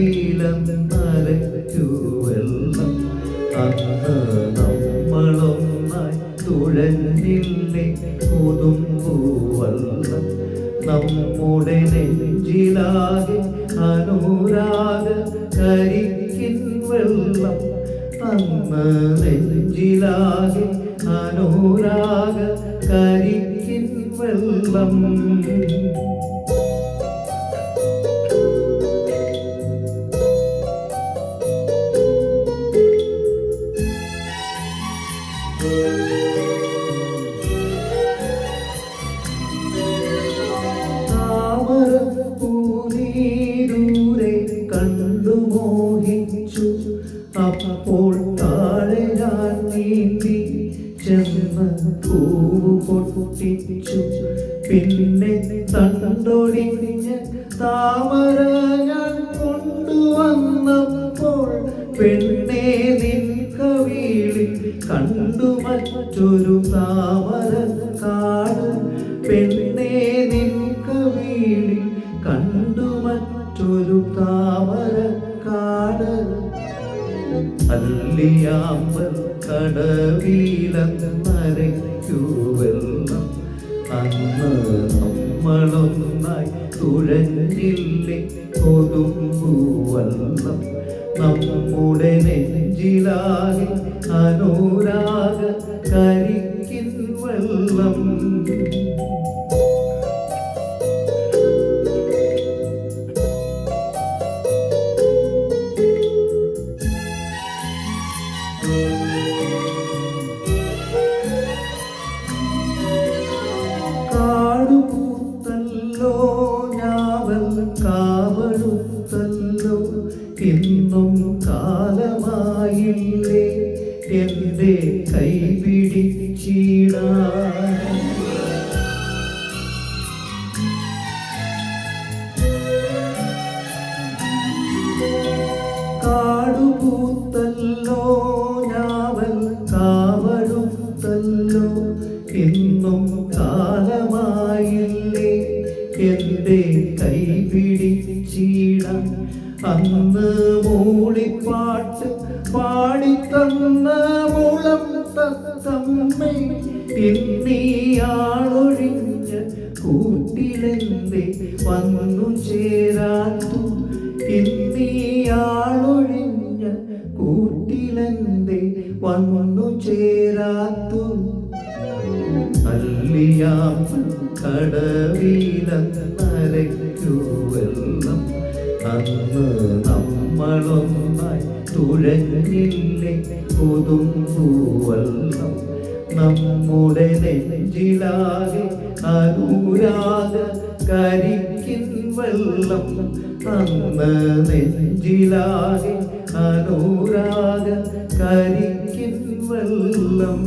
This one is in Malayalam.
കടവിലന്നരയ്ക്കു വെള്ളം അന്ന് നമ്മളൊന്നായി തുഴഞ്ഞില്ലേ കൊതുമ്പൂവെള്ളം നമ്മുടെ നെഞ്ചിലാകെ അനുരാഗ കരിക്കിൻ വെള്ളം അന്ന് നെഞ്ചിലാകെ അനുരാഗ കരിക്കിൻ വെള്ളം ദൂരെ കണ്ടു മോഹിച്ചു അപ്പോൾ താഴെ ഞാൻ നീന്തി ചെന്ന് പൂവ് പൊട്ടിച്ചു പിന്നെ തണ്ടൊടിഞ്ഞ് താമര ഞാൻ കൊണ്ടുവന്നപ്പോൾ പെണ്ണേ നിൻ കവിളിൽ കണ്ടു മറ്റൊരു താമര കാട് പെണ്ണേ നിൻ കവിളിൽ കണ്ടു മറ്റൊരു താമര കാട് അല്ലിയാമ്പൽ കടവിലന്നരയ്ക്കു വെള്ളം അന്ന് നമ്മളൊന്നായി തുഴഞ്ഞില്ലേ കൊതുമ്പൂവെള്ളം നമ്മുടെ നെഞ്ചിലാകെ അനുരാഗ കരിക്കിൻ വെള്ളം കാടുപൂത്തല്ലോ ഞാവൽ കാവടുത്തല്ലോ ഇന്നും കാലമായില്ലേ എൻ്റെ കൈപിടിച്ചിടാൻ കാടുപൂത്തല്ലോ ഞാവൽ കാവടുത്തല്ലോ ഇന്നും കാലമായില്ലേ എൻ്റെ കൈപിടിച്ചിടാൻ അന്ന് മൂളിപ്പാട്ട് പാടിത്തന്ന മുളം തത്തമ്മേ ഇന്നീയാളൊഴിഞ്ഞ് കൂട്ടിലെന്തേ വന്നു ചേരാത്തു ഇന്നീയാളൊഴിഞ്ഞ് കൂട്ടിലെന്തേ വന്നു ചേരാത്തു അല്ലിയാമ്പൽ കടവിലന്നരയ്ക്കു വെള്ളം അന്ന് നമ്മളൊന്നായി തുഴഞ്ഞില്ലേ കൊതുമ്പൂവെള്ളം നമ്മുടെ നെഞ്ചിലാകെ അനുരാഗ കരിക്കിൻ വെള്ളം അന്ന് നെഞ്ചിലാകെ അനുരാഗ കരിക്കിൻ വെള്ളം